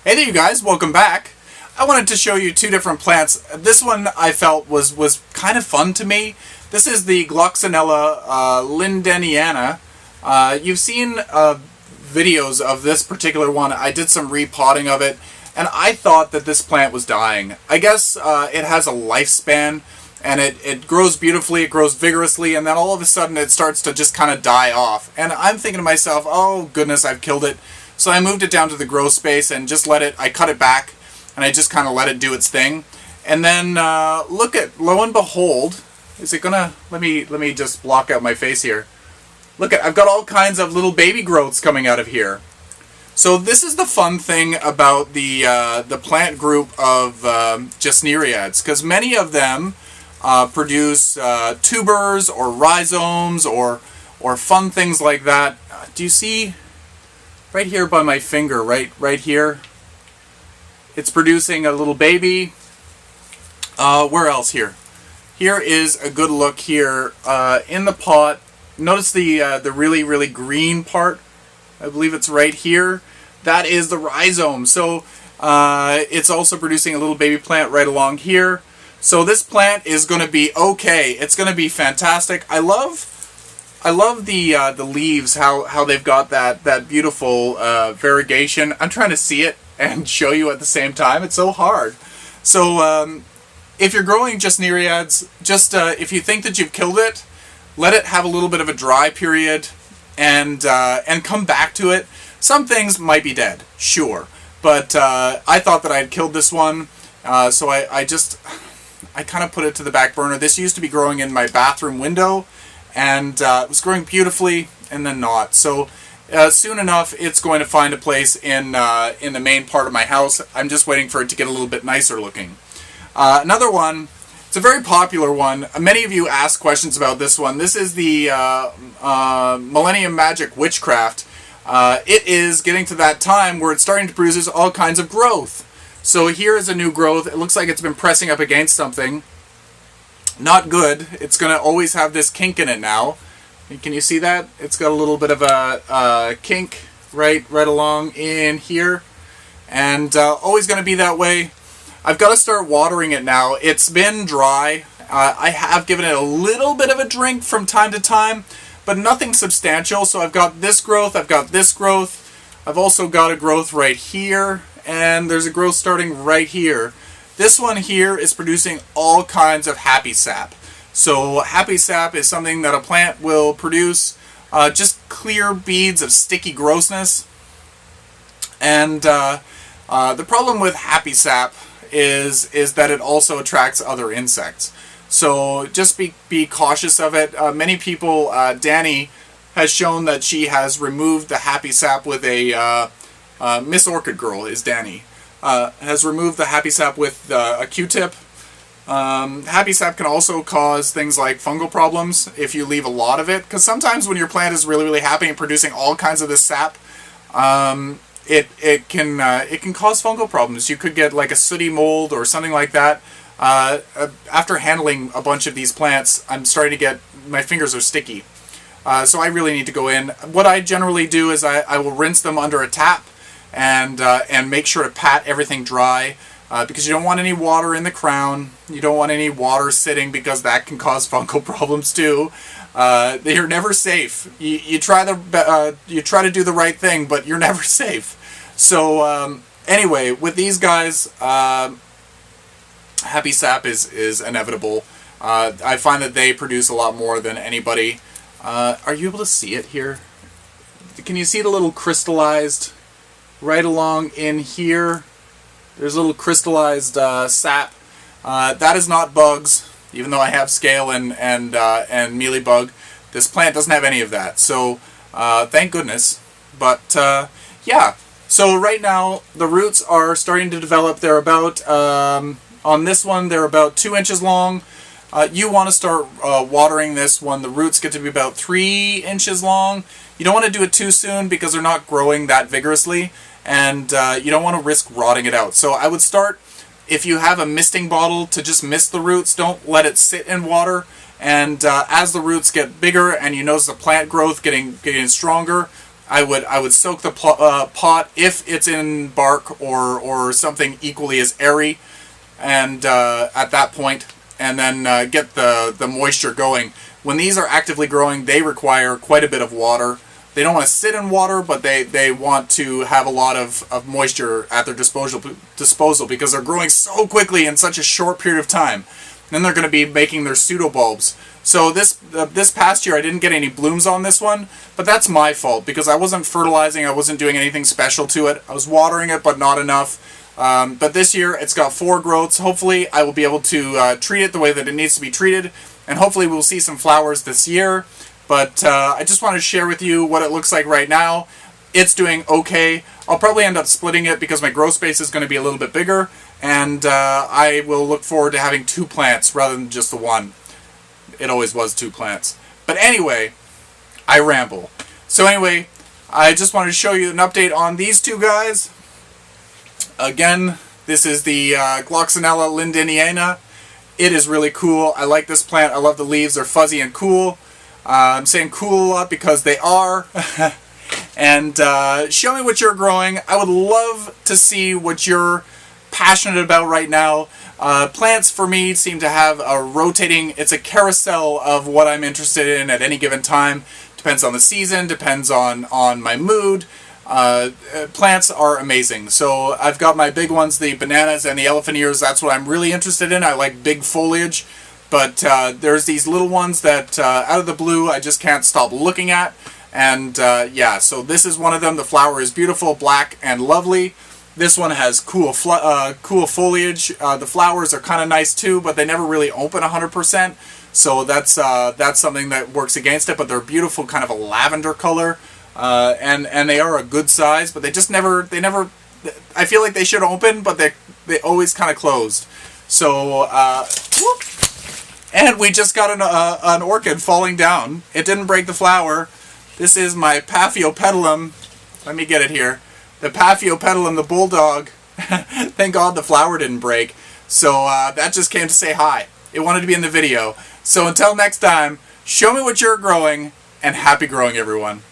Hey there you guys, welcome back. I wanted to show you two different plants. This one I felt was kind of fun to me. This is the Gloxinella lindeniana. You've seen videos of this particular one. I did some repotting of it, and I thought that this plant was dying. I guess it has a lifespan, and it grows beautifully, it grows vigorously, and then all of a sudden it starts to just kind of die off. And I'm thinking to myself, oh goodness, I've killed it. So I moved it down to the grow space and just I cut it back, and I just kind of let it do its thing. And then lo and behold, is it gonna, let me just block out my face here. Look I've got all kinds of little baby growths coming out of here. So this is the fun thing about the plant group of gesneriads, because many of them produce tubers or rhizomes or fun things like that. Do you see? Right here by my finger, right here, it's producing a little baby. Where else here? Here is a good look here in the pot. Notice the really green part. I believe it's right here. That is the rhizome. So it's also producing a little baby plant right along here. So this plant is going to be okay. It's going to be fantastic. I love the leaves, how they've got that beautiful variegation. I'm trying to see it and show you at the same time. It's so hard. So if you're growing gesneriads, just if you think that you've killed it, let it have a little bit of a dry period and come back to it. Some things might be dead, sure, but I thought that I had killed this one, so I kind of put it to the back burner. This used to be growing in my bathroom window, and it was growing beautifully, and then not. So soon enough, it's going to find a place in the main part of my house. I'm just waiting for it to get a little bit nicer looking. Another one, it's a very popular one. Many of you ask questions about this one. This is the Millenium Majic Witchcraft. It is getting to that time where it's starting to produce all kinds of growth. So here is a new growth. It looks like it's been pressing up against something. Not good. It's going to always have this kink in it now. Can you see that? It's got a little bit of a kink right along in here. And always going to be that way. I've got to start watering it now. It's been dry. I have given it a little bit of a drink from time to time, but nothing substantial. So I've got this growth. I've got this growth. I've also got a growth right here. And there's a growth starting right here. This one here is producing all kinds of happy sap. So happy sap is something that a plant will produce, just clear beads of sticky grossness. And the problem with happy sap is that it also attracts other insects. So just be cautious of it. Many people, Danny has shown that she has removed the happy sap with a Miss Orchid Girl is Danny. Has removed the happy sap with a Q-tip. Happy sap can also cause things like fungal problems if you leave a lot of it, because sometimes when your plant is really happy and producing all kinds of this sap, it can cause fungal problems. You could get like a sooty mold or something like that. After handling a bunch of these plants, I'm starting to get, my fingers are sticky. So I really need to go in. What I generally do is I will rinse them under a tap and make sure to pat everything dry, because you don't want any water in the crown. You don't want any water sitting, because that can cause fungal problems too. You're never safe. You try to do the right thing, but you're never safe. So anyway, with these guys, happy sap is inevitable. I find that they produce a lot more than anybody. Are you able to see it here? Can you see the little crystallized right along in here? There's a little crystallized sap. That is not bugs, even though I have scale and mealybug. This plant doesn't have any of that, so thank goodness. But yeah, so right now the roots are starting to develop. They're about, on this one, they're about 2 inches long. You want to start watering this when the roots get to be about 3 inches long. You don't want to do it too soon, because they're not growing that vigorously, and you don't want to risk rotting it out. So I would start, if you have a misting bottle, to just mist the roots. Don't let it sit in water. And as the roots get bigger and you notice the plant growth getting stronger, I would soak the pot if it's in bark or something equally as airy, and at that point, and then get the moisture going. When these are actively growing, they require quite a bit of water. They don't want to sit in water, but they want to have a lot of moisture at their disposal because they're growing so quickly in such a short period of time. Then they're going to be making their pseudobulbs. So this past year I didn't get any blooms on this one, but that's my fault because I wasn't fertilizing, I wasn't doing anything special to it. I was watering it, but not enough. But this year it's got 4 growths. Hopefully I will be able to treat it the way that it needs to be treated, and hopefully we'll see some flowers this year. But I just want to share with you what it looks like right now. It's doing okay. I'll probably end up splitting it because my grow space is going to be a little bit bigger, and I will look forward to having 2 plants rather than just the 1. It always was 2 plants. But anyway, I ramble. So anyway, I just wanted to show you an update on these 2 guys. Again, this is the Gloxinella lindeniana. It is really cool. I like this plant. I love the leaves. They're fuzzy and cool. I'm saying cool a lot because they are. And show me what you're growing. I would love to see what you're passionate about right now. Plants for me seem to have a rotating, it's a carousel of what I'm interested in at any given time. Depends on the season, depends on my mood. Plants are amazing. So I've got my big ones, the bananas and the elephant ears. That's what I'm really interested in. I like big foliage. But there's these little ones that out of the blue I just can't stop looking at. And yeah, so this is one of them. The flower is beautiful, black and lovely. This one has cool foliage. The flowers are kind of nice too, but they never really open 100%. So that's something that works against it. But they're beautiful, kind of a lavender color, and they are a good size. But they just never. I feel like they should open, but they always kind of closed. So whoop. And we just got an orchid falling down. It didn't break the flower. This is my Paphiopedilum. Let me get it here. The Paphiopedilum, the bulldog. Thank God the flower didn't break. So that just came to say hi. It wanted to be in the video. So until next time, show me what you're growing, and happy growing, everyone.